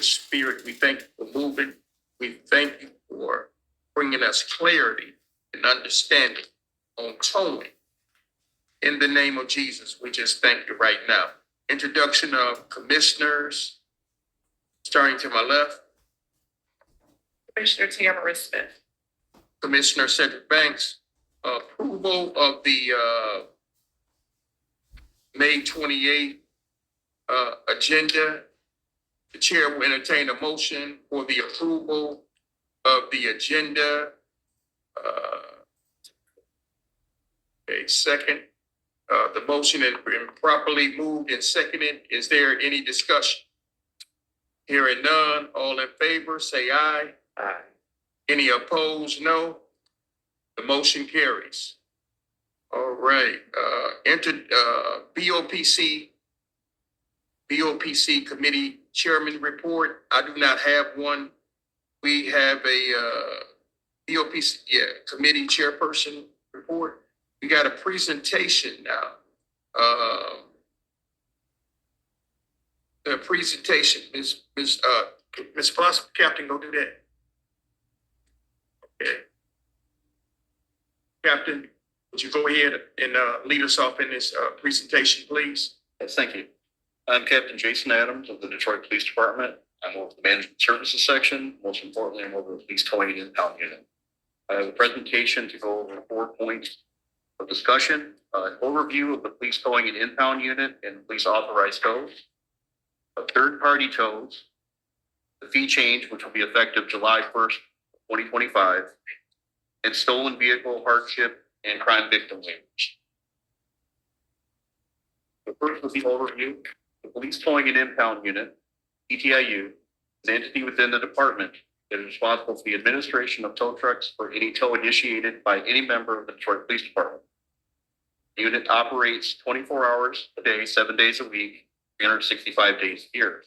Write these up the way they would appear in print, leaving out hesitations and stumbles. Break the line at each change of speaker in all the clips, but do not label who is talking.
spirit. We thank you for moving. We thank you for bringing us clarity and understanding on towing. In the name of Jesus, we just thank you right now. Introduction of commissioners. Starting to my left,
Commissioner Tamara Smith.
Commissioner Cedric Banks. Approval of the May 28th agenda. The chair will entertain a motion for the approval of the agenda. A second. The motion has been properly moved and seconded. Is there any discussion? Hearing none, all in favor, say aye.
Aye.
Any opposed, no. The motion carries. All right, BOPC committee chairman report. I do not have one. We have a BOPC committee chairperson report. We got a presentation now. The presentation, Ms. Foster, Captain, go do that. Okay. Captain, would you go ahead and lead us off in this presentation, please?
Yes, thank you. I'm Captain Jason Adams of the Detroit Police Department. I'm over the Management Services section. Most importantly, I'm over the Police Towing and Impound Unit. I have a presentation to go over 4 points of discussion. An overview of the Police Towing and Impound Unit and Police Authorized Tows. Third-party tows. The fee change, which will be effective July 1st, 2025. And stolen vehicle hardship and crime victim waivers. The first was the overview. The Police Towing and Impound Unit, PTIU, is an entity within the department that is responsible for the administration of tow trucks for any tow initiated by any member of the Detroit Police Department. The unit operates 24 hours a day, 7 days a week, 365 days a year.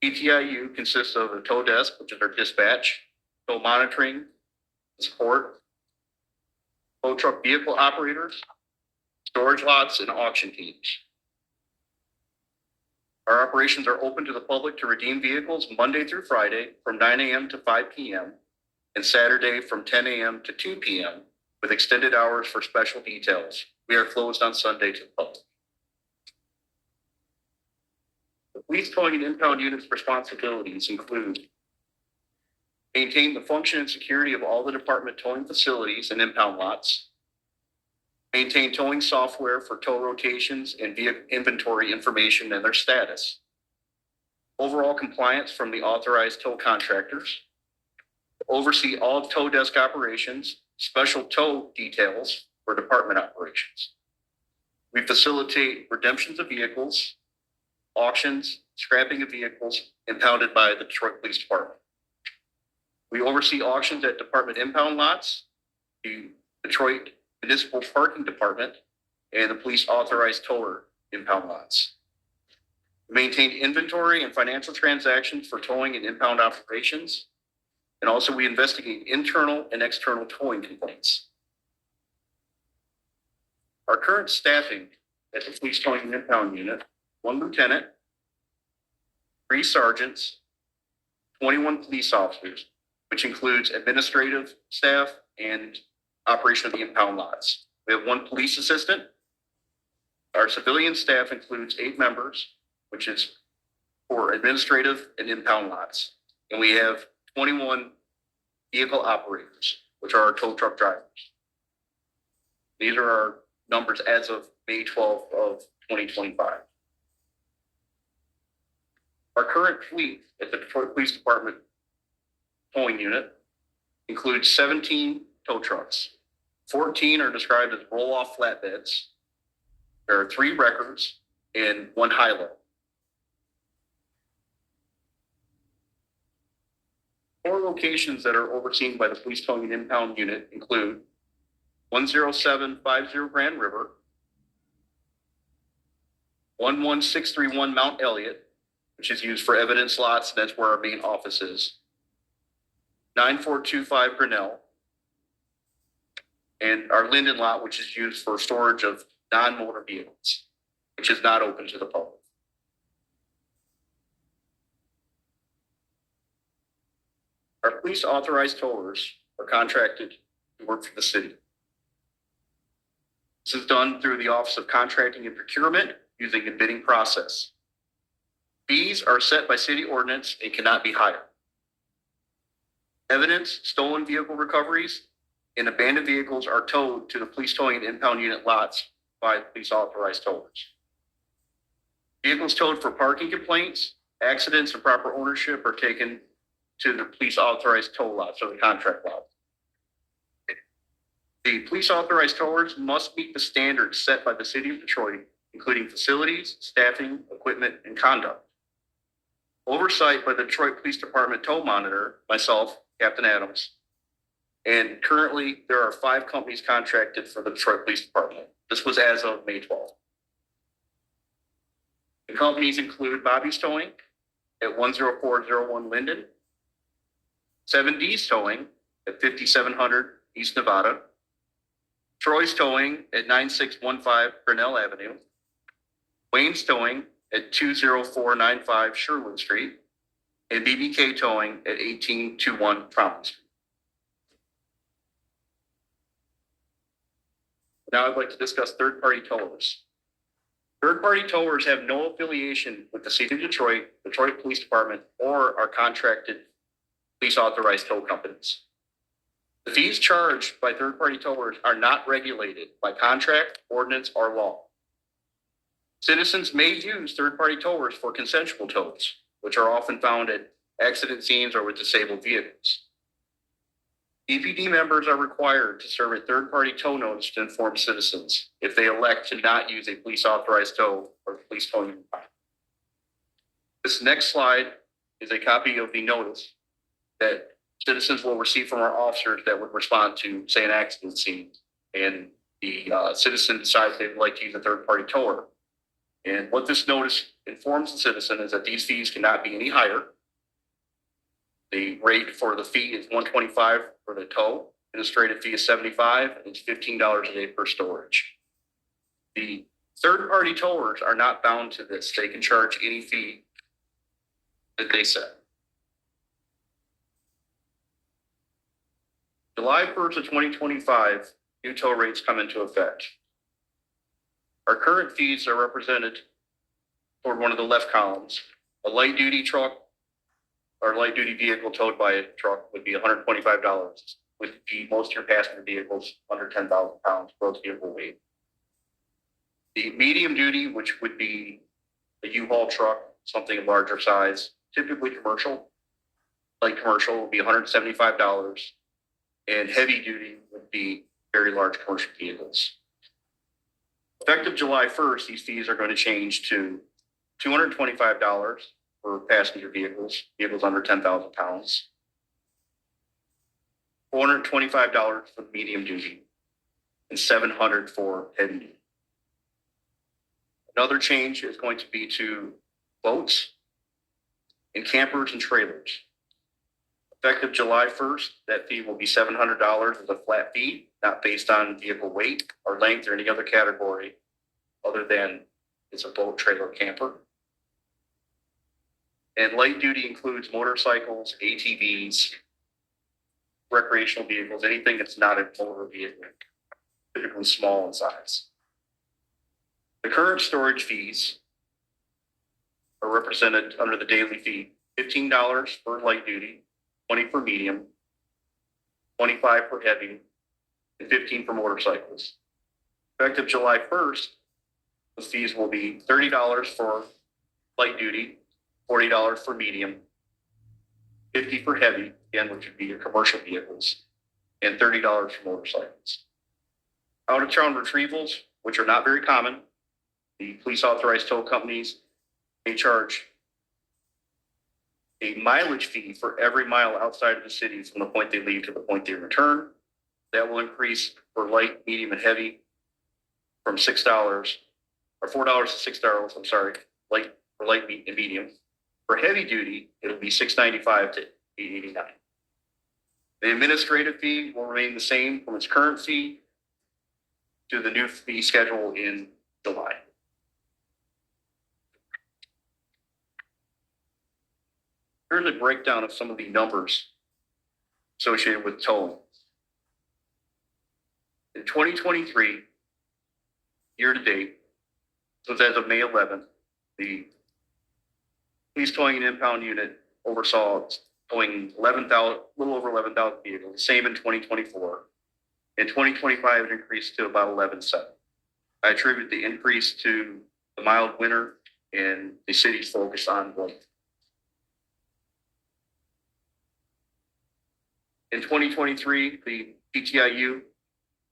PTIU consists of a tow desk, which is our dispatch, tow monitoring, support, tow truck vehicle operators, storage lots, and auction teams. Our operations are open to the public to redeem vehicles Monday through Friday from 9 a.m. to 5 p.m. and Saturday from 10 a.m. to 2 p.m. with extended hours for special details. We are closed on Sunday to the public. The Police Towing and Impound Unit's responsibilities include maintain the function and security of all the department towing facilities and impound lots, maintain towing software for tow rotations and vehicle inventory information and their status, overall compliance from the authorized tow contractors, oversee all tow desk operations, special tow details for department operations. We facilitate redemptions of vehicles, auctions, scrapping of vehicles impounded by the Detroit Police Department. We oversee auctions at department impound lots, the Detroit Municipal Parking Department, and the police authorized tower impound lots. We maintain inventory and financial transactions for towing and impound operations. And also we investigate internal and external towing complaints. Our current staffing at the Police Towing and Impound Unit, 1 lieutenant, 3 sergeants, 21 police officers, which includes administrative staff and operation of the impound lots. We have 1 police assistant. Our civilian staff includes 8 members, which is for administrative and impound lots. And we have 21 vehicle operators, which are our tow truck drivers. These are our numbers as of May 12th of 2025. Our current fleet at the Detroit Police Department towing unit includes 17 tow trucks. 14 are described as roll-off flatbeds. There are 3 wreckers and 1 high-low. 4 locations that are overseen by the Police Towing and Impound Unit include 10750 Grand River, 11631 Mount Elliott, which is used for evidence lots, and that's where our main office is, 9425 Grinnell, and our Linden lot, which is used for storage of non-motor vehicles, which is not open to the public. Our police authorized towers are contracted to work for the city. This is done through the Office of Contracting and Procurement using a bidding process. Fees are set by city ordinance and cannot be higher. Evidence, stolen vehicle recoveries, and abandoned vehicles are towed to the police towing and impound unit lots by police authorized towers. Vehicles towed for parking complaints, accidents, and proper ownership are taken to the police authorized tow lots or the contract lot. The police authorized towers must meet the standards set by the city of Detroit, including facilities, staffing, equipment, and conduct. Oversight by the Detroit Police Department tow monitor, myself, Captain Adams, and currently there are 5 companies contracted for the Detroit Police Department. This was as of May 12th. The companies include Bobby's Towing at 10401 Linden, 7D's Towing at 5700 East Nevada, Troy's Towing at 9615 Grinnell Avenue, Wayne's Towing at 20495 Sherwood Street, and BBK Towing at 1821 Trompton Street. Now I'd like to discuss third-party towers. Third-party towers have no affiliation with the city of Detroit, Detroit Police Department, or our contracted police authorized tow companies. The fees charged by third-party towers are not regulated by contract, ordinance, or law. Citizens may use third-party towers for consensual tows, which are often found at accident scenes or with disabled vehicles. DPD members are required to serve a third-party tow notice to inform citizens if they elect to not use a police authorized tow or police towing. This next slide is a copy of the notice that citizens will receive from our officers that would respond to, say, an accident scene, and the citizen decides they would like to use a third-party tower. And what this notice informs the citizen is that these fees cannot be any higher. The rate for the fee is $125 for the tow. Administrative fee is $75, and it's $15 a day per storage. The third-party towers are not bound to this. They can charge any fee that they set. July 1st of 2025, new tow rates come into effect. Our current fees are represented toward one of the left columns. A light-duty truck or light-duty vehicle towed by a truck would be $125, with most of your passenger vehicles under 10,000 pounds gross vehicle weight. The medium duty, which would be a U-Haul truck, something of larger size, typically commercial, light commercial would be $175, and heavy duty would be very large commercial vehicles. Effective July 1st, these fees are going to change to $225 for passenger vehicles, vehicles under 10,000 pounds, $425 for medium duty, and $700 for heavy duty. Another change is going to be to boats and campers and trailers. Effective July 1st, that fee will be $700 as a flat fee, not based on vehicle weight or length or any other category other than it's a boat, trailer, camper. And light duty includes motorcycles, ATVs, recreational vehicles, anything that's not a motor vehicle, typically small in size. The current storage fees are represented under the daily fee, $15 for light duty, $20 for medium, $25 for heavy, and $15 for motorcycles. Effective July 1st, the fees will be $30 for light duty, $40 for medium, $50 for heavy, again, which would be your commercial vehicles, and $30 for motorcycles. Out-of-town retrievals, which are not very common, the police authorized tow companies may charge a mileage fee for every mile outside of the city from the point they leave to the point they return. That will increase for light, medium, and heavy from $6 or $4 to $6. I'm sorry, light for light, and medium. For heavy duty, it'll be $6.95 to $8.89. The administrative fee will remain the same from its current fee to the new fee schedule in July. Here's a breakdown of some of the numbers associated with towing. In 2023, year to date, so as of May 11th, the police towing and impound unit oversaw towing 11,000, a little over 11,000 vehicles, same in 2024. In 2025, it increased to about 11,700. I attribute the increase to the mild winter and the city's focus on growth. In 2023, the PTIU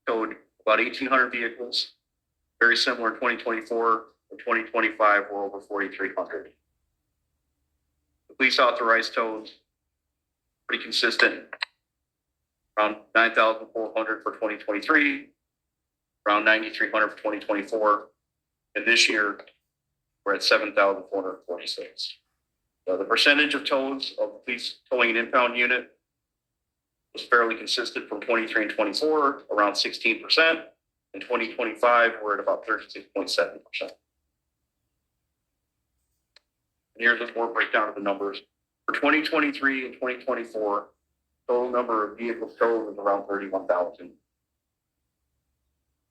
towed about 1,800 vehicles. Very similar in 2024. In 2025, we're over 4,300. The police authorized tows, pretty consistent, around 9,400 for 2023, around 9,300 for 2024. And this year, we're at 7,446. The percentage of tows of the police towing and impound unit was fairly consistent from 23 and 24, around 16%. In 2025, we're at about 36.7%. And here's a more breakdown of the numbers. For 2023 and 2024, total number of vehicles towed was around 31,000.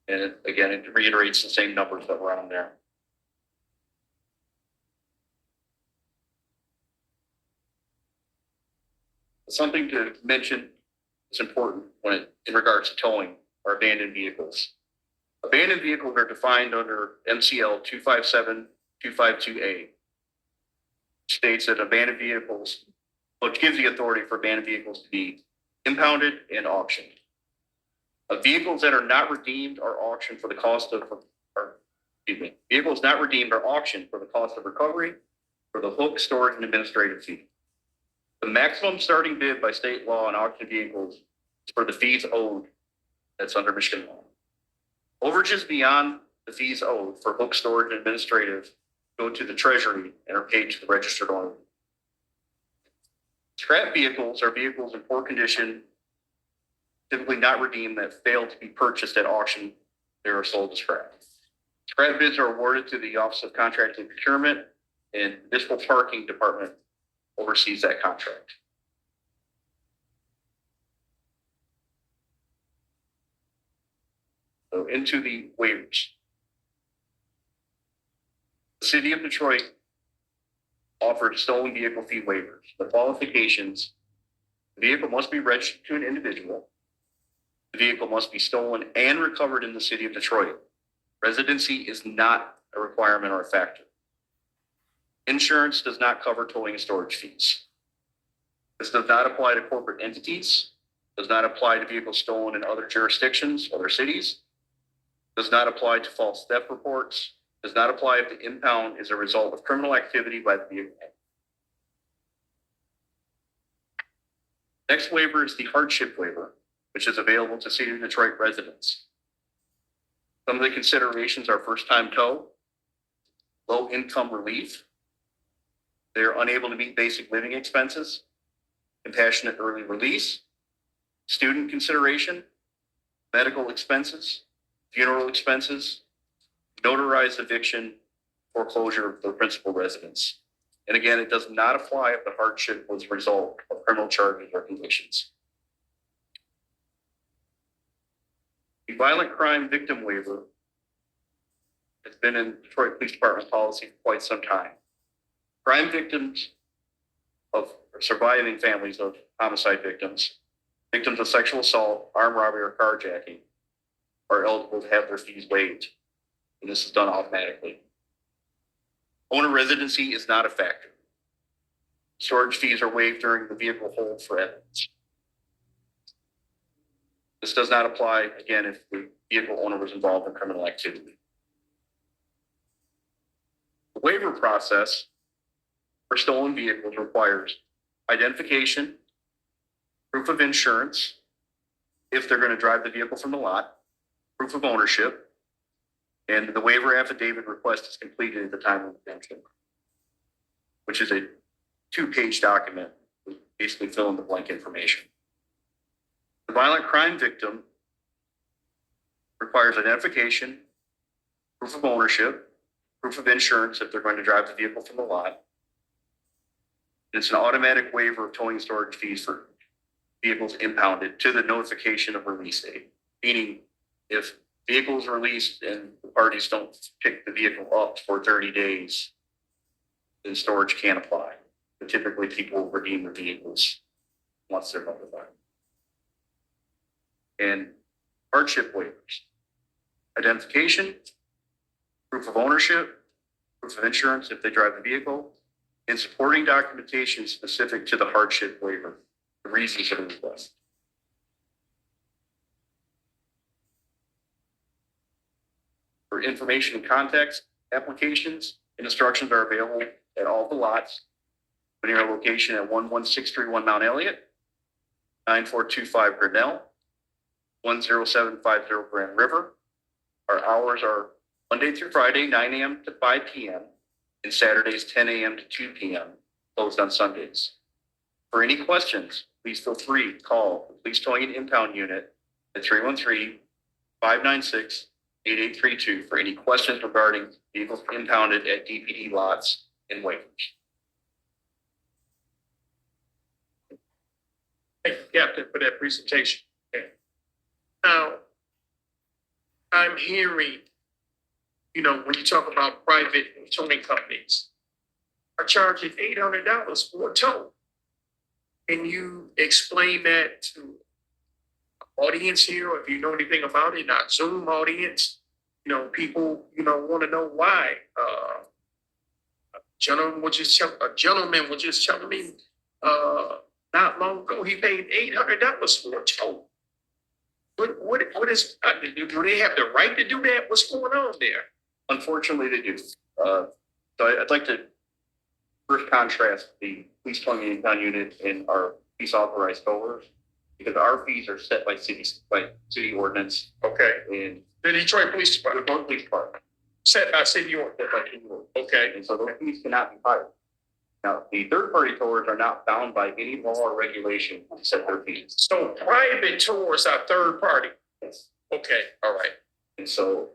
And it reiterates the same numbers that were on there. Something to mention is important in regards to towing are abandoned vehicles. Abandoned vehicles are defined under MCL 257252A. States that abandoned vehicles, which gives the authority for abandoned vehicles to be impounded and auctioned. Vehicles that are not redeemed are auctioned for the cost of, vehicles not redeemed are auctioned for the cost of recovery for the hook, storage, and administrative fee. The maximum starting bid by state law on auction vehicles is for the fees owed. That's under Michigan law. Overages beyond the fees owed for hook, storage, and administrative go to the treasury and are paid to the registered owner. Scrap vehicles are vehicles in poor condition, typically not redeemed, that fail to be purchased at auction. They are sold as scrap. Scrap bids are awarded to the Office of Contract and Procurement, and the Municipal Parking Department oversees that contract. So into the waivers. The City of Detroit offered stolen vehicle fee waivers. The qualifications: the vehicle must be registered to an individual. The vehicle must be stolen and recovered in the City of Detroit. Residency is not a requirement or a factor. Insurance does not cover towing and storage fees. This does not apply to corporate entities, does not apply to vehicles stolen in other jurisdictions, other cities, does not apply to false theft reports, does not apply if the impound is a result of criminal activity by the vehicle. Next waiver is the hardship waiver, which is available to City of Detroit residents. Some of the considerations are first-time tow, low income relief, they're unable to meet basic living expenses, compassionate early release, student consideration, medical expenses, funeral expenses, notarized eviction, foreclosure of the principal residence. And again, it does not apply if the hardship was a result of criminal charges or convictions. The violent crime victim waiver has been in Detroit Police Department policy for quite some time. Crime victims of surviving families of homicide victims, victims of sexual assault, armed robbery, or carjacking are eligible to have their fees waived. And this is done automatically. Owner residency is not a factor. Storage fees are waived during the vehicle hold for evidence. This does not apply, again, if the vehicle owner was involved in criminal activity. The waiver process for stolen vehicles requires identification, proof of insurance, if they're going to drive the vehicle from the lot, proof of ownership, and the waiver affidavit request is completed at the time of redemption, which is a 2-page document, basically fill in the blank information. The violent crime victim requires identification, proof of ownership, proof of insurance if they're going to drive the vehicle from the lot. It's an automatic waiver of towing and storage fees for vehicles impounded to the notification of release date. Meaning, if vehicle is released and the parties don't pick the vehicle up for 30 days, then storage can't apply. But typically, people redeem their vehicles once they're notified. And hardship waivers: identification, proof of ownership, proof of insurance if they drive the vehicle, and supporting documentation specific to the hardship waiver, the reasons for the request. For information and context, applications and instructions are available at all the lots near our location at 11631 Mount Elliott, 9425 Grinnell, 10750 Grand River. Our hours are Monday through Friday, 9 a.m. to 5 p.m. and Saturdays, 10 a.m. to 2 p.m. closed on Sundays. For any questions, please feel free to call the Police Towing and Impound Unit at 313-596-8832 for any questions regarding vehicles impounded at DPD lots and waivers.
Thank you, Captain, for that presentation. Okay. Now, I'm hearing, when you talk about private towing companies, are charging $800 for a tow. Can you explain that to the audience here, or if you know anything about it, not Zoom audience? People, want to know why. A gentleman was just telling me not long ago he paid $800 for a tow. What is? Do they have the right to do that? What's going on there?
Unfortunately, they do. So I'd like to first contrast the police towing and impound unit and our police authorized towers, because our fees are set by city ordinance.
Okay.
And
The Detroit Police
the
Dept
Detroit Police Department
set by city
set
ordinance.
by city ordinance.
Okay.
And so those fees cannot be higher. Now, the third party towers are not bound by any law or regulation to set their fees.
So private tours are third party.
Yes.
Okay. All right.
And so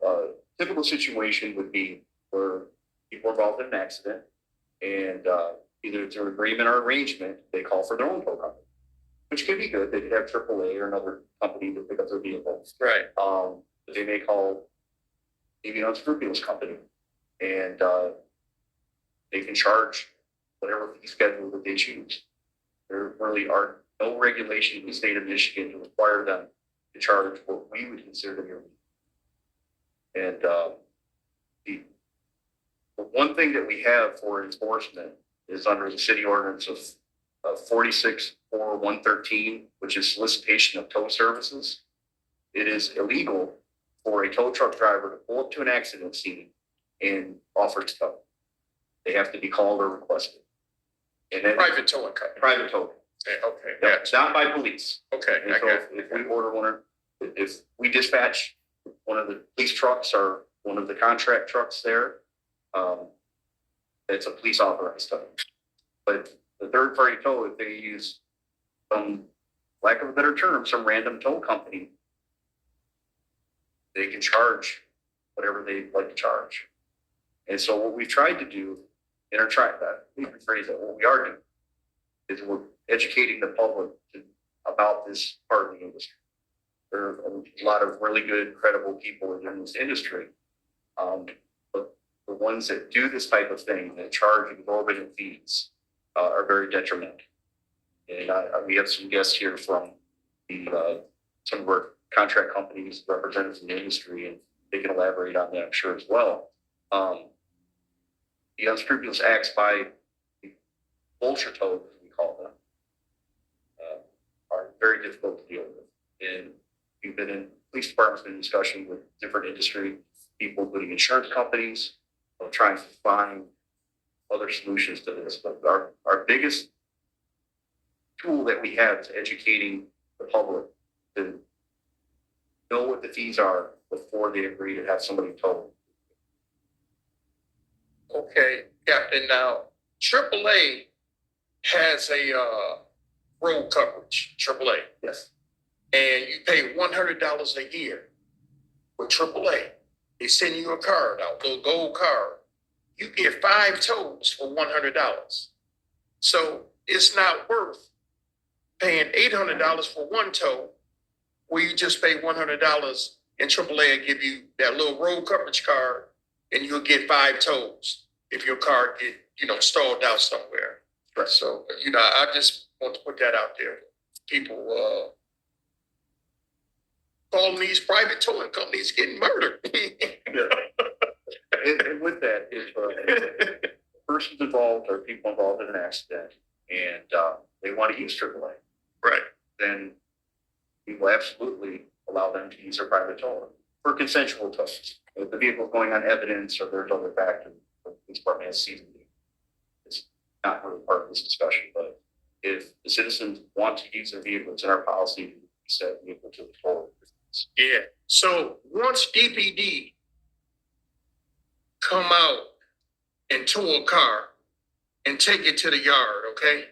typical situation would be where people are involved in an accident, and either through agreement or arrangement, they call for their own tow company, which could be good. They could have AAA or another company to pick up their vehicle.
Right.
But they may call maybe an unscrupulous company, and they can charge whatever fee schedule that they choose. There really are no regulation in the state of Michigan to require them to charge what we would consider to be a fee. And the one thing that we have for enforcement is under the city ordinance of 464113, which is solicitation of tow services. It is illegal for a tow truck driver to pull up to an accident scene and offer to tow. They have to be called or requested. And then
Private towing company.
private tow.
Okay.
Yeah,
Yeah.
it's not by police.
Okay.
And so if we order if we dispatch one of the police trucks or one of the contract trucks there, it's a police authorized tow. But the third party tow, if they use some, lack of a better term, some random tow company, they can charge whatever they'd like to charge. And so what we've tried to do in our track that, let me rephrase that, what we are doing is we're educating the public about this part of the industry. There are a lot of really good, credible people in this industry. But the ones that do this type of thing, that charge exorbitant fees, are very detrimental. And we have some guests here from some of our contract companies, representatives in the industry, and they can elaborate on that, I'm sure, as well. The unscrupulous acts by the vulture tows, as we call them, are very difficult to deal with. And we've been in police departments in discussion with different industry people, including insurance companies, of trying to find other solutions to this. But our biggest tool that we have is educating the public to know what the fees are before they agree to have somebody towed.
Okay, Captain. Now, AAA has a road coverage. AAA.
Yes.
And you pay $100 a year with AAA. They send you a card out, little gold card. You get 5 tows for $100. So it's not worth paying $800 for one tow, where you just pay $100 and AAA will give you that little road coverage card, and you'll get 5 tows if your car get, stalled out somewhere.
Right.
So, I just want to put that out there. People calling these private towing companies getting murdered.
And with that, if persons involved or people involved in an accident and they want to use AAA,
Right.
then we will absolutely allow them to use their private tow for consensual tows. If the vehicle's going on evidence or there's other factors, the police department has seen it. It's not really part of this discussion, but if the citizens want to use their vehicles in our policy, we set vehicle to the toll.
Yeah. So once DPD come out and tow a car and take it to the yard, okay?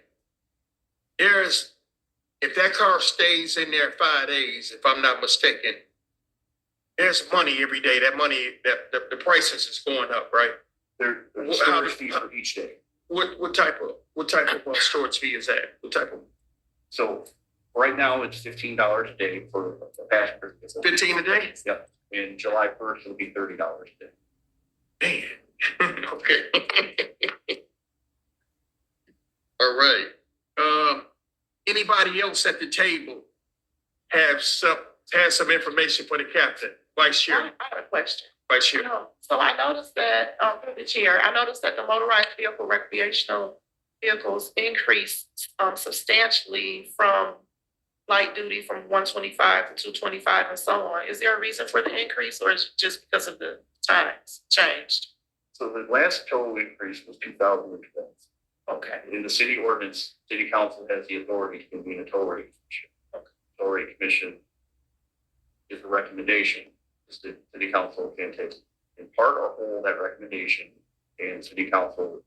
If that car stays in there 5 days, if I'm not mistaken, there's money every day. That money, that the prices is going up, right?
There's storage fees for each day.
What type of storage fee is that? What type of?
So right now it's $15 a day for a passenger.
15 a day?
Yep. In July 1st, it'll be $30 a day.
Man. Okay. All right. Anybody else at the table has some information for the captain? Vice Chair.
I have a question.
Vice Chair.
So I noticed that, through the chair, I noticed that the motorized vehicle recreational vehicles increased substantially from light duty from 125 to 225 and so on. Is there a reason for the increase, or is it just because of the times changed?
So the last total increase was 2012.
Okay.
In the city ordinance, city council has the authority to convene a toll rate commission.
Okay.
Toll rate commission is a recommendation. The city council can take in part or whole that recommendation, and city council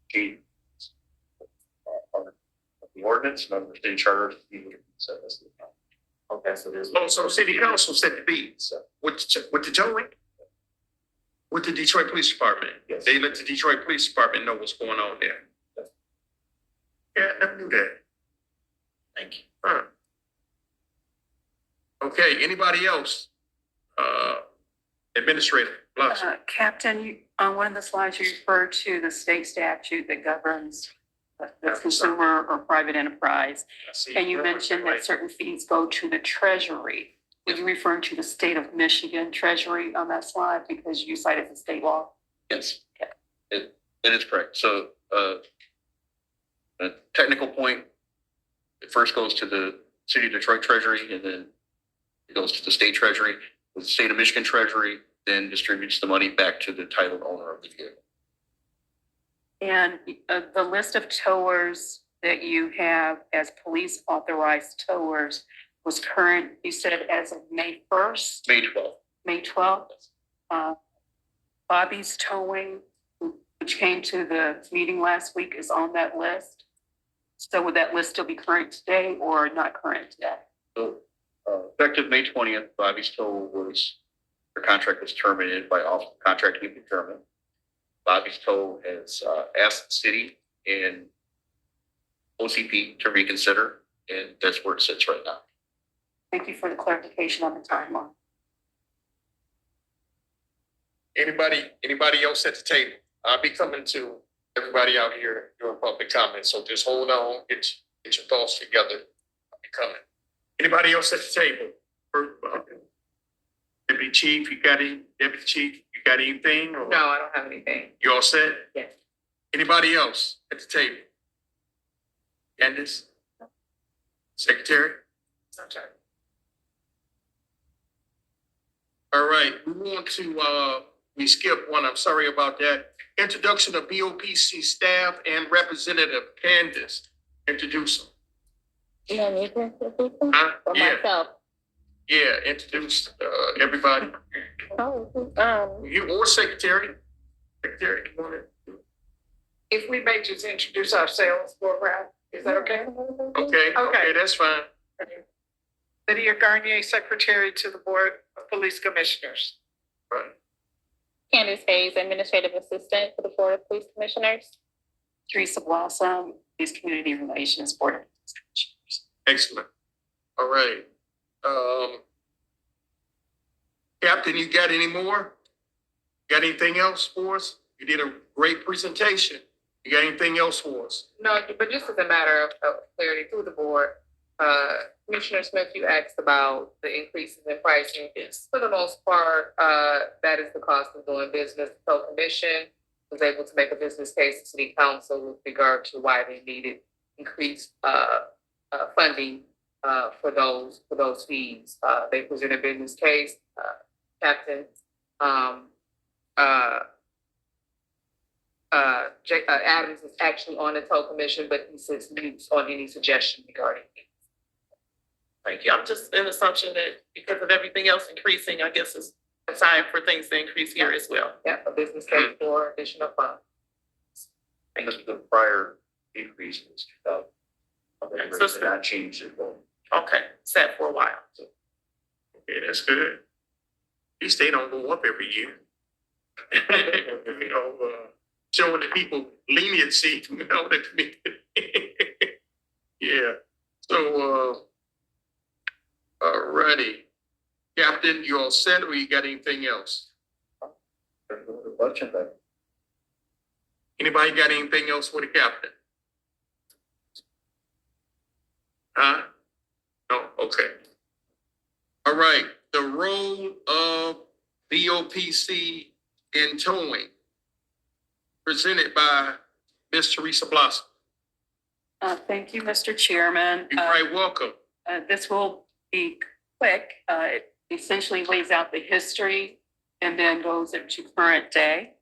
change the ordinance and under the state charter to be able to set this.
Okay, so there's.
So city council set the fees with the towing? With the Detroit Police Department?
Yes.
They let the Detroit Police Department know what's going on there. Yeah, I never knew that.
Thank you.
Huh. Okay, anybody else? Administrator, Blunt.
Captain, on one of the slides, you referred to the state statute that governs the consumer or private enterprise. And you mentioned that certain fees go to the treasury. Were you referring to the state of Michigan treasury on that slide because you cited the state law?
Yes, it is correct. So a technical point, it first goes to the city of Detroit treasury, and then it goes to the state treasury. The state of Michigan treasury then distributes the money back to the titled owner of the vehicle.
And the list of towers that you have as police authorized towers was current, you said, as of May 1st?
May 12th.
May 12th. Bobby's Towing, which came to the meeting last week, is on that list. So would that list still be current today or not current today?
So effective May 20th, Bobby's Tow their contract was terminated by Office of Contracting and Procurement. Bobby's Tow has asked the city and OCP to reconsider, and that's where it sits right now.
Thank you for the clarification on the timeline.
Anybody else at the table? I'll be coming to everybody out here doing public comment, so just hold on, get your thoughts together. I'll be coming. Anybody else at the table? Deputy Chief, Deputy Chief, you got anything? Or
No, I don't have anything.
you all set?
Yes.
Anybody else at the table? Candace? Secretary?
Okay.
All right, we want to, we skipped one, I'm sorry about that. Introduction of BOPC staff and representative Candace. Introduce them.
You want me to introduce them?
Huh?
Or
Yeah,
myself?
yeah, introduce, everybody.
Oh,
You or secretary. Secretary, come on in.
If we may just introduce ourselves for a round, is that okay?
Okay, that's fine.
Lydia Garnier, Secretary to the Board of Police Commissioners.
Right.
Candace Hayes, Administrative Assistant for the Board of Police Commissioners.
Teresa Blossom, is Community Relations Board of Administration.
Excellent. All right. Captain, you got any more? Got anything else for us? You did a great presentation. You got anything else for us?
No, but just as a matter of clarity through the board, Commissioner Smith, you asked about the increases in pricing.
Yes.
For the most part, that is the cost of doing business. So commission was able to make a business case to city council with regard to why they needed increased funding for those fees. They presented a business case. Captain Adams is actually on the tow commission, but he sits mute on any suggestion regarding it.
Thank you. I'm just in assumption that because of everything else increasing, I guess it's time for things to increase here as well.
Yeah, a business case for additional funds.
And the prior increase was 2,000.
So
Did not change it.
Okay, set for a while.
Okay, that's good. At least they don't go up every year. You know, showing the people leniency, you know, the community. Yeah. So, alrighty. Captain, you all set or you got anything else? Anybody got anything else for the captain? Huh? No, okay. All right, the role of BOPC in towing, presented by Ms. Teresa Blossom.
Thank you, Mr. Chairman.
You're very welcome.
This will be quick. It essentially lays out the history and then goes into current day.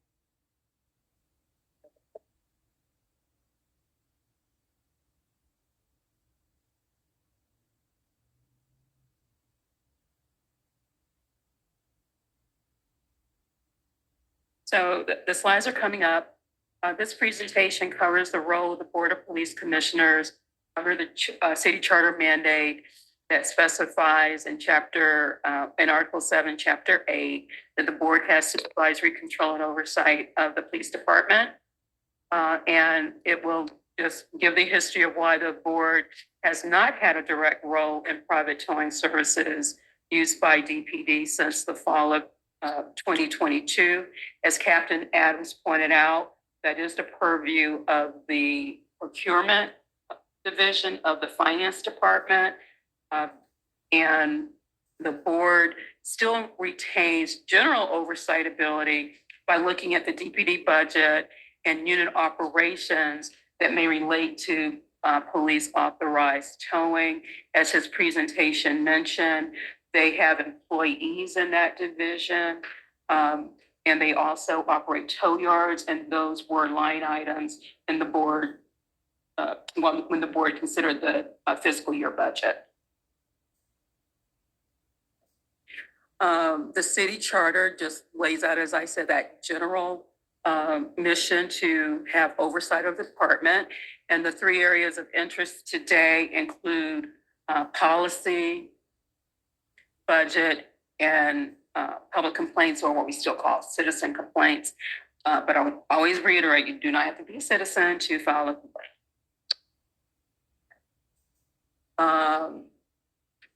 So the slides are coming up. This presentation covers the role of the Board of Police Commissioners under the city charter mandate that specifies in Article 7, Chapter 8, that the board has supervisory control and oversight of the police department. And it will just give the history of why the board has not had a direct role in private towing services used by DPD since the fall of 2022. As Captain Adams pointed out, that is the purview of the procurement division of the finance department. And the board still retains general oversight ability by looking at the DPD budget and unit operations that may relate to police authorized towing. As his presentation mentioned, they have employees in that division, and they also operate tow yards, and those were line items in the board, when the board considered the fiscal year budget. The city charter just lays out, as I said, that general mission to have oversight of the department. And the 3 areas of interest today include policy, budget, and public complaints, or what we still call citizen complaints. But I would always reiterate, you do not have to be a citizen to file a complaint.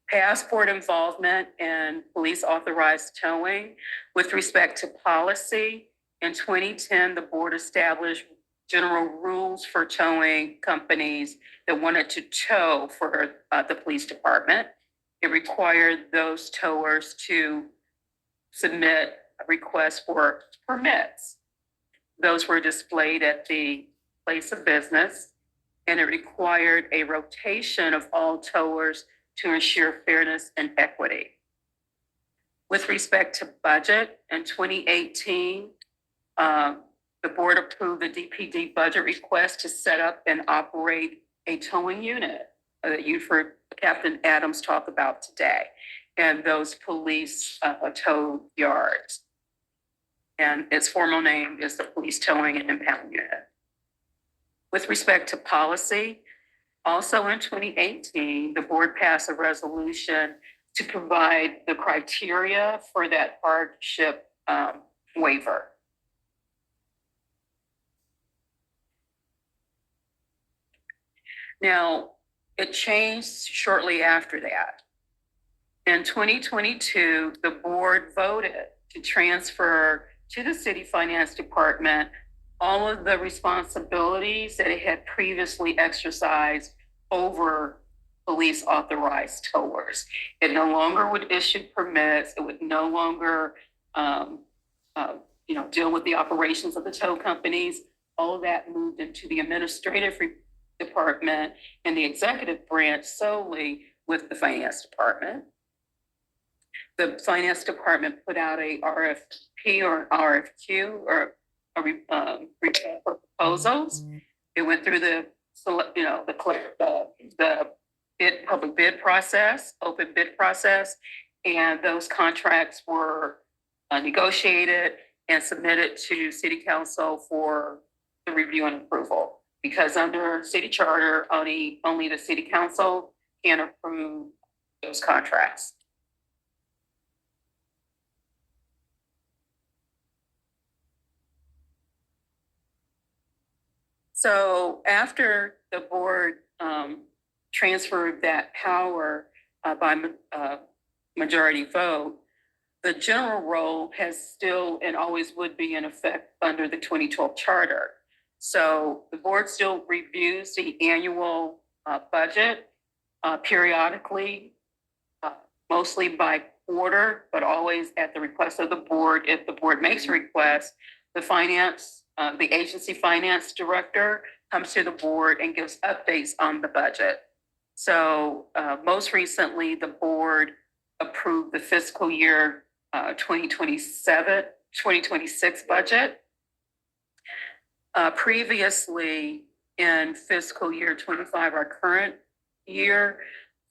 Passport involvement in police authorized towing. With respect to policy, in 2010, the board established general rules for towing companies that wanted to tow for the police department. It required those towers to submit a request for permits. Those were displayed at the place of business, and it required a rotation of all towers to ensure fairness and equity. With respect to budget, in 2018, the board approved the DPD budget request to set up and operate a towing unit that you've heard Captain Adams talk about today, and those police tow yards. And its formal name is the Police Towing and Impound Unit. With respect to policy, also in 2018, the board passed a resolution to provide the criteria for that hardship waiver. Now, it changed shortly after that. In 2022, the board voted to transfer to the city finance department all of the responsibilities that it had previously exercised over police authorized towers. It no longer would issue permits. It would no longer, deal with the operations of the tow companies. All of that moved into the administrative department and the executive branch solely with the finance department. The finance department put out a RFP or an RFQ or request for proposals. It went through the public bid process, open bid process, and those contracts were negotiated and submitted to city council for the review and approval. Because under city charter, only the city council can approve those contracts. So after the board transferred that power by majority vote, the general role has still and always would be in effect under the 2012 charter. So the board still reviews the annual budget periodically, mostly by quarter, but always at the request of the board. If the board makes a request, the agency finance director comes to the board and gives updates on the budget. So most recently, the board approved the fiscal year 2026 budget. Previously, in fiscal year 25, our current year,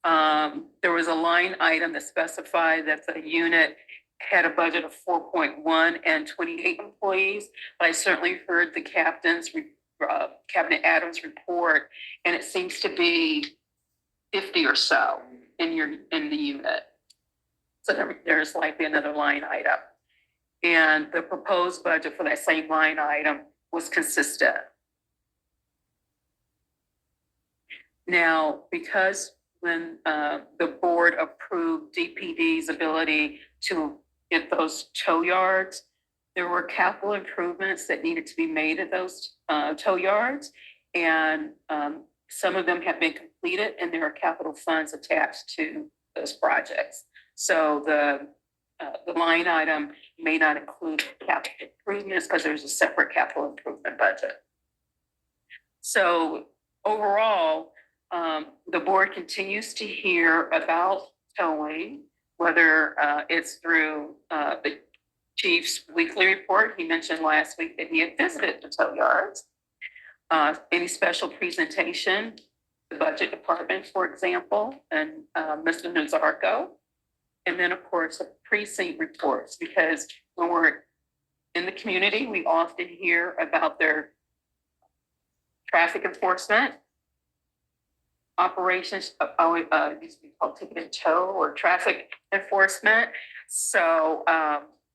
there was a line item that specified that the unit had a budget of 4.1 and 28 employees. But I certainly heard the Cabinet Adams report, and it seems to be 50 or so in the unit. So there's likely another line item. And the proposed budget for that same line item was consistent. Now, because when the board approved DPD's ability to get those tow yards, there were capital improvements that needed to be made at those tow yards. And some of them have been completed, and there are capital funds attached to those projects. So the line item may not include capital improvements because there's a separate capital improvement budget. So overall, the board continues to hear about towing, whether it's through the chief's weekly report. He mentioned last week that he had visited the tow yards. Any special presentation, the budget department, for example, and Mr. Nazarko. And then, of course, the precinct reports, because when we're in the community, we often hear about their traffic enforcement operations, used to be called ticket and tow or traffic enforcement. So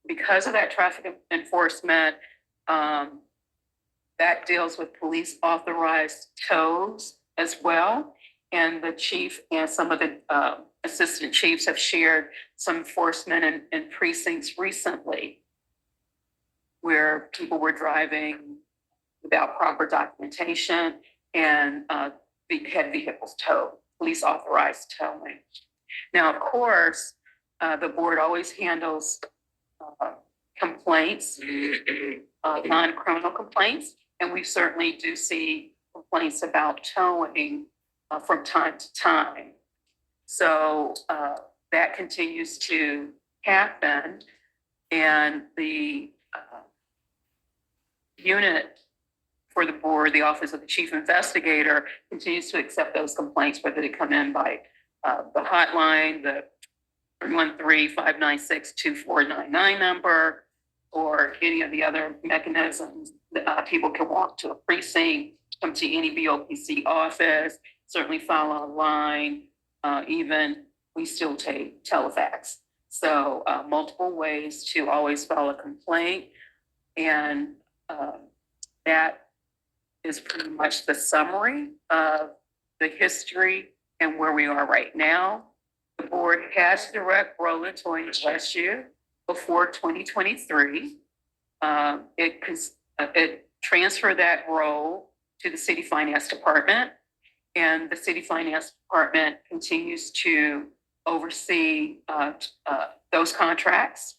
because of that traffic enforcement, that deals with police authorized tows as well. And the chief and some of the assistant chiefs have shared some enforcement in precincts recently where people were driving without proper documentation and had vehicles towed, police authorized towing. Now, of course, the board always handles complaints, non-criminal complaints, and we certainly do see complaints about towing from time to time. So that continues to happen, and the unit for the board, the Office of the Chief Investigator, continues to accept those complaints, whether they come in by the hotline, the 313-596-2499 number, or any of the other mechanisms that people can walk to a precinct, come to any BOPC office, certainly file online, even we still take telefax. So multiple ways to always file a complaint. And that is pretty much the summary of the history and where we are right now. The board has direct Roland Toyin, bless you, before 2023. It transferred that role to the city finance department, and the city finance department continues to oversee those contracts.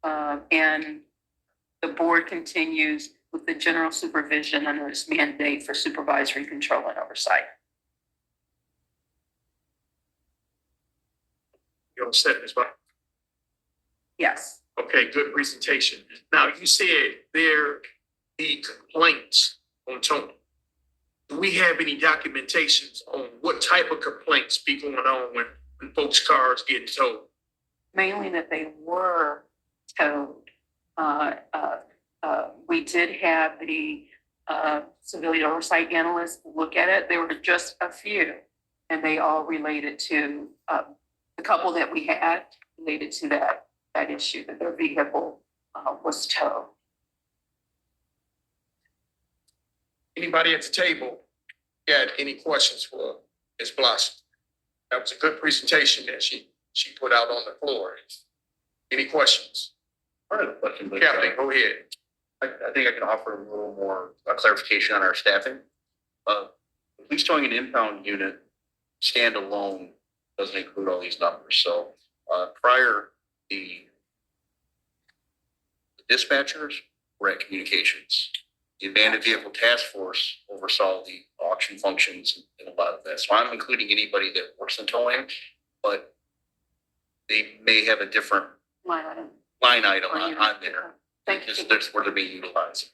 And the board continues with the general supervision under its mandate for supervisory control and oversight.
You all set, Ms. Black?
Yes.
Okay, good presentation. Now, you said there be complaints on Tony. Do we have any documentations on what type of complaints be going on when folks' cars get towed?
Mainly that they were towed. We did have the civilian oversight analyst look at it. There were just a few, and they all related to the couple that we had related to that issue, that their vehicle was towed.
Anybody at the table got any questions for Ms. Blossom? That was a good presentation that she put out on the floor. Any questions?
Part of the question, but
Captain, go ahead.
I think I can offer a little more clarification on our staffing. The police towing and impound unit standalone doesn't include all these numbers. So prior, the dispatchers were at communications. The abandoned vehicle task force oversaw the auction functions and a lot of that. So I'm including anybody that works in towing, but they may have a different
Line item.
line item on there.
Thank you.
That's where they're being utilized.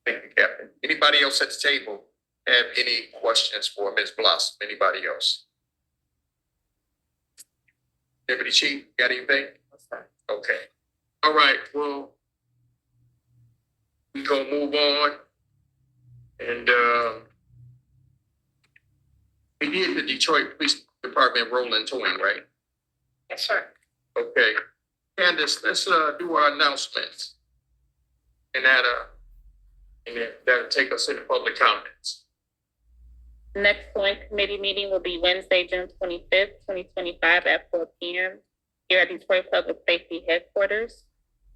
Thank you, Captain. Anybody else at the table have any questions for Ms. Blossom? Anybody else? Deputy Chief, got anything? Okay. All right, well, we gonna move on. And we did the Detroit Police Department rolling towing, right?
Yes, sir.
Okay. Candace, let's do our announcements. And that'll take us into public comments.
Next joint committee meeting will be Wednesday, June 25th, 2025 at 4 p.m. here at Detroit Public Safety Headquarters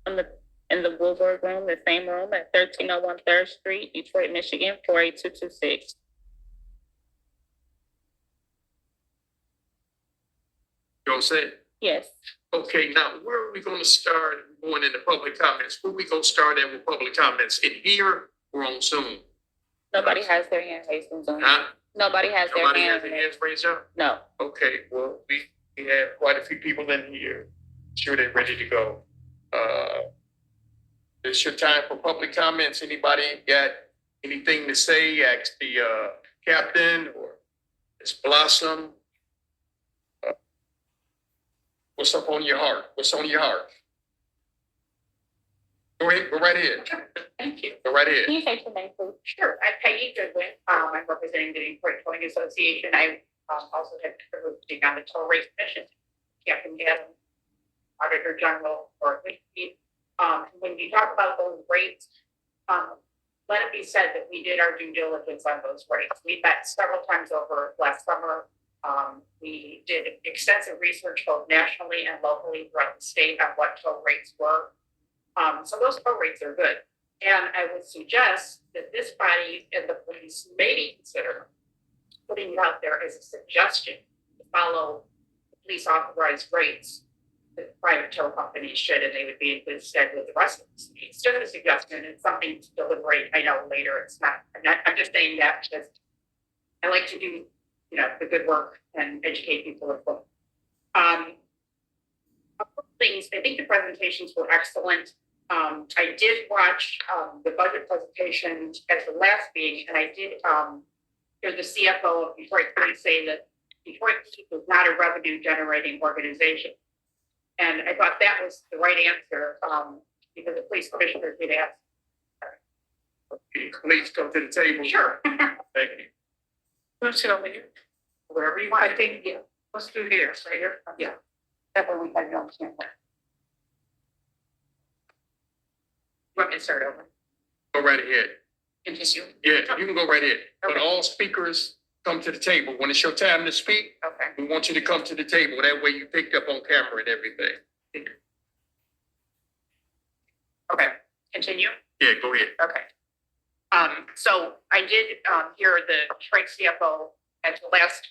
in the Woolworth Room, the same room at 1301 3rd Street, Detroit, Michigan, 48226.
You all set?
Yes.
Okay, now where are we gonna start going into public comments? Where we gonna start at with public comments? In here or on Zoom?
Nobody has their hand raised on Zoom.
Huh?
Nobody has their
Nobody has
hand
their
raised.
hands raised up?
No.
Okay, well, we have quite a few people in here. Sure they're ready to go. It's your time for public comments. Anybody got anything to say? Ask the captain or Ms. Blossom. What's up on your heart? What's on your heart? Go ahead, go right ahead.
Thank you.
Go right ahead.
Can you say your name, please?
Sure. I'm Peggy Goodwin. I'm representing the Detroit Towing Association. I also had the privilege of being on the toll rate commission. Captain Adam, Auditor General, or when you talk about those rates, let it be said that we did our due diligence on those rates. We met several times over last summer. We did extensive research both nationally and locally throughout the state on what toll rates were. So those toll rates are good. And I would suggest that this body and the police maybe consider putting it out there as a suggestion to follow the police authorized rates that private tow companies should, and they would be in good stead with the rest of the state. It's just a suggestion. It's something to deliberate. I know later it's not. I'm just saying that because I like to do, the good work and educate people as well. A couple things. I think the presentations were excellent. I did watch the budget presentation at the last meeting, and I did hear the CFO of Detroit Police say that Detroit Police is not a revenue generating organization. And I thought that was the right answer because the police commissioner did ask.
Please come to the table.
Sure.
Thank you.
Let's sit over here. Wherever you want. I think, yeah. Let's do here. Right here. Yeah.
That way we have you on camera.
Want me to start over?
Go right ahead.
Continue.
Yeah, you can go right ahead. But all speakers come to the table. When it's your time to speak,
Okay.
we want you to come to the table. That way you picked up on camera and everything.
Okay, continue.
Yeah, go ahead.
Okay. So I did, hear the Detroit CFO at the last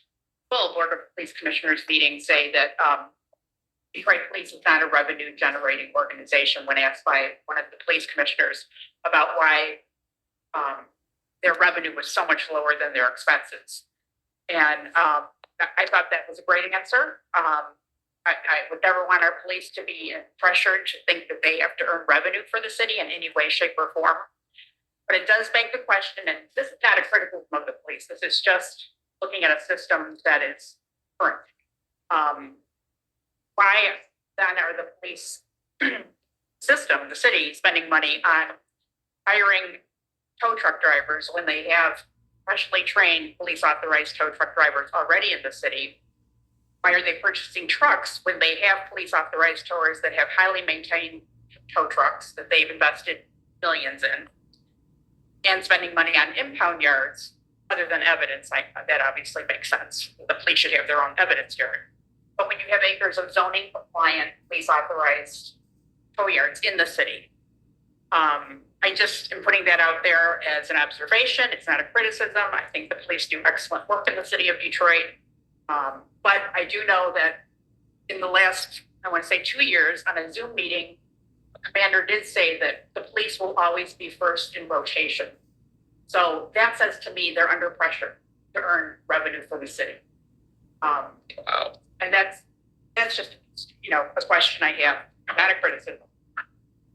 full Board of Police Commissioners meeting say that, Detroit Police is not a revenue generating organization when asked by one of the police commissioners about why, their revenue was so much lower than their expenses. And, I thought that was a great answer. I would never want our police to be pressured to think that they have to earn revenue for the city in any way, shape, or form. But it does beg the question, and this is not a criticism of the police. This is just looking at a system that is current. Why then are the police system, the city, spending money on hiring tow truck drivers when they have specially trained police authorized tow truck drivers already in the city? Why are they purchasing trucks when they have police authorized towers that have highly maintained tow trucks that they've invested millions in? And spending money on impound yards other than evidence, that obviously makes sense. The police should have their own evidence yard. But when you have acres of zoning compliant, police authorized tow yards in the city, I just am putting that out there as an observation. It's not a criticism. I think the police do excellent work in the city of Detroit. But I do know that in the last, I want to say 2 years, on a Zoom meeting, the commander did say that the police will always be first in rotation. So that says to me they're under pressure to earn revenue for the city.
Wow.
And that's just, a question I have, not a criticism.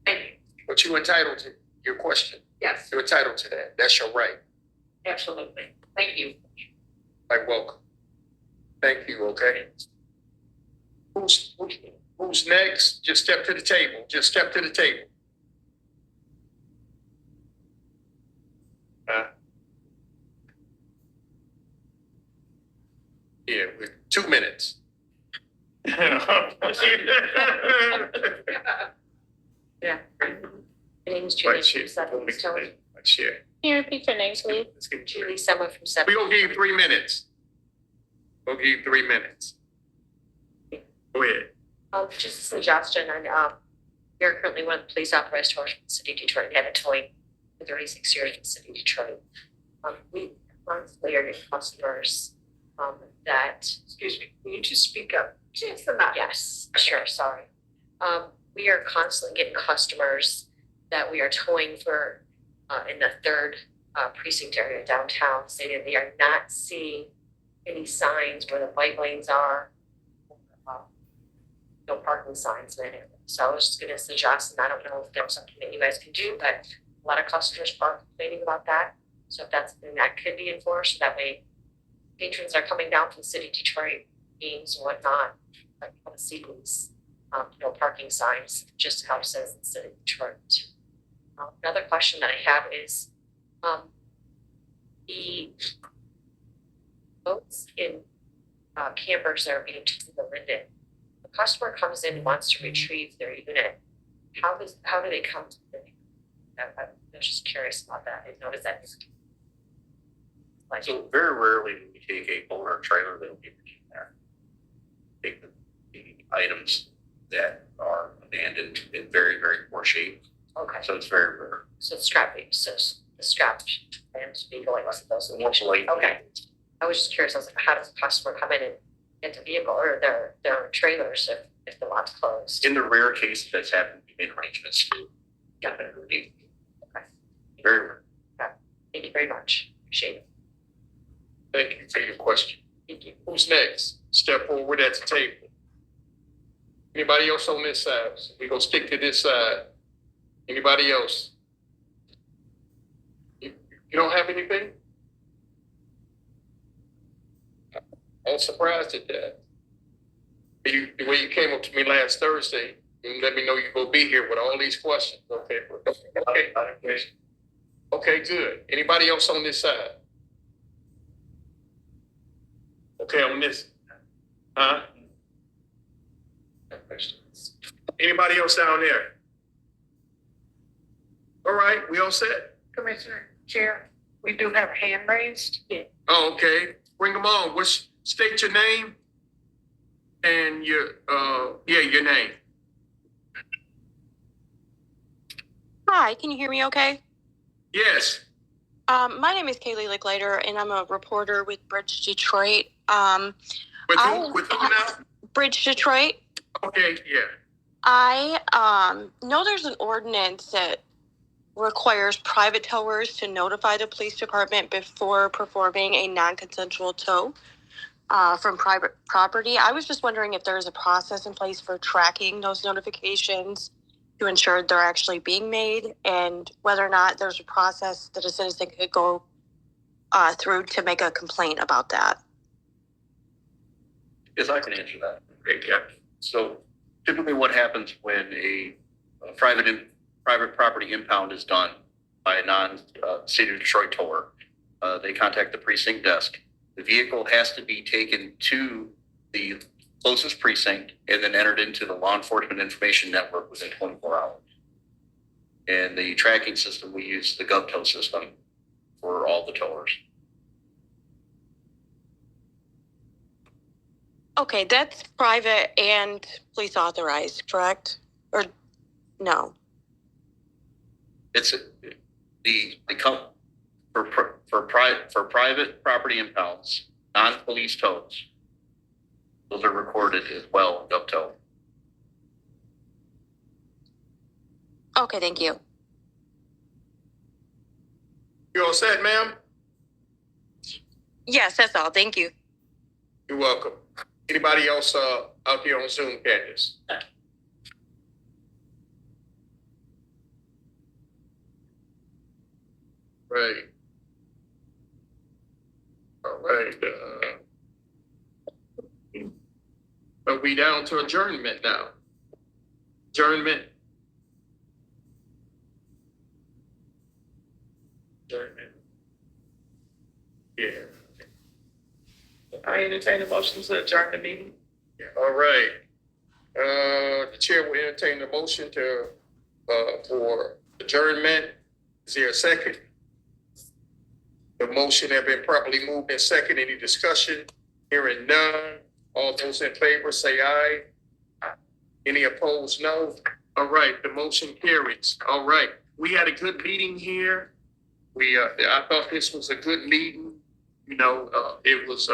Thank you.
But you're entitled to your question.
Yes,
You're entitled to that. That's your right.
absolutely. Thank you.
Like, welcome. Thank you, okay? Who's next? Just step to the table. Just step to the table. Yeah, with 2 minutes.
Yeah. My name is Julie
Right,
from Seven Stone.
Share.
Can you repeat your name, please?
Let's get
Julie Summer from Seven.
We're gonna give you 3 minutes. We'll give you 3 minutes. Go ahead.
Just a suggestion, and we are currently one of the police authorized towers in the city of Detroit, and have been towing for 36 years in the city of Detroit. We constantly are getting customers that. Excuse me, can you just speak up? Just enough. Yes, sure, sorry. We are constantly getting customers that we are towing for in the third precinct area downtown, stating they are not seeing any signs where the bike lanes are, no parking signs in it. So I was just gonna suggest, and I don't know if there's something that you guys can do, but a lot of customers are complaining about that. So if that's something that could be enforced, that way patrons are coming down from the city of Detroit, games and whatnot, like want to see these, no parking signs, just to help citizens in the city of Detroit. Another question that I have is, the boats in campers that are being towed in the Linden. The customer comes in and wants to retrieve their unit. How do they come to the? I'm just curious about that. I noticed that. Like,
So very rarely do we take a boat or trailer that'll be there. Take the items that are abandoned in very, very poor shape.
okay,
So it's very rare.
so the strap and to be going to those
More
locations.
polite.
Okay. I was just curious, I was like, how does the customer come in and get the vehicle or their trailers if the lot's closed?
In the rare case that's happened, we made arrangements to get that relief.
Okay.
Very rare.
Thank you very much. Appreciate it.
Thank you for your question.
Thank you.
Who's next? Step forward at the table. Anybody else on this side? We're gonna stick to this side. Anybody else? You don't have anything? I'm surprised at that. The way you came up to me last Thursday, and let me know you're gonna be here with all these questions. Okay. Okay, good. Anybody else on this side? Okay, on this. Huh? Anybody else down there? All right, we all set?
Commissioner Chair, we do have a hand raised.
Oh, okay. bring them on. State your name and your name.
Hi, can you hear me okay?
Yes.
My name is Kaylee Licklider, and I'm a reporter with Bridge Detroit.
With who now?
Bridge Detroit.
Okay, yeah.
I know there's an ordinance that requires private towers to notify the police department before performing a non-consensual tow from private property. I was just wondering if there's a process in place for tracking those notifications to ensure they're actually being made, and whether or not there's a process that a citizen could go through to make a complaint about that.
Yes, I can answer that.
Okay, yeah.
So typically what happens when a private property impound is done by a city of Detroit tower, they contact the precinct desk. The vehicle has to be taken to the closest precinct and then entered into the law enforcement information network within 24 hours. And the tracking system, we use the GovTow system for all the towers.
Okay, that's private and police authorized, correct? Or no?
It's for private property impounds, non-police tows. Those are recorded as well in GovTow.
Okay, thank you.
You all set, ma'am?
Yes, that's all. Thank you.
You're welcome. Anybody else out here on Zoom, Candace? Right. All right. Are we down to adjournment now? Adjournment. Adjournment. Yeah.
I entertain a motion to adjourn the meeting.
Yeah. All right. The chair will entertain the motion to for adjournment. Is there a second? The motion has been properly moved and second. Any discussion? Hearing none. All those in favor say aye. Any opposed, no. All right, the motion carries. All right, we had a good meeting here. I thought this was a good meeting. You know, it was